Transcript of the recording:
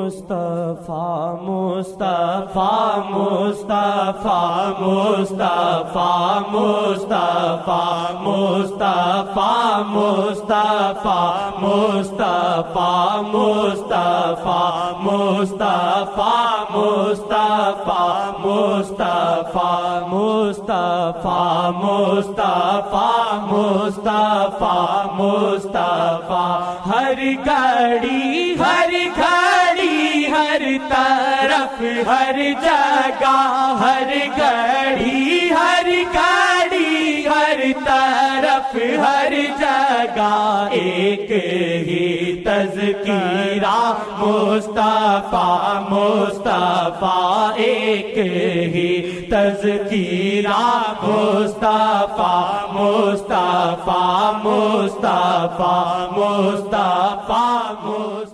مصطفیٰ مصطفیٰ مصطفیٰ مصطفیٰ مصطفیٰ مصطفیٰ مصطفیٰ مصطفیٰ مصطفیٰ مصطفیٰ مصطفیٰ مصطفیٰ مصطفیٰ مصطفیٰ مصطفیٰ مصطفیٰ ہر گھڑی ہر گھڑی ہر طرف ہر جگہ ہر گھڑی ہر گھڑی ہر طرف ہر جگہ ایک ہی تذکیرہ مصطفیٰ مصطفیٰ ایک ہی تذکیرہ مصطفیٰ مصطفیٰ مصطفیٰ مصطفیٰ مصطفیٰ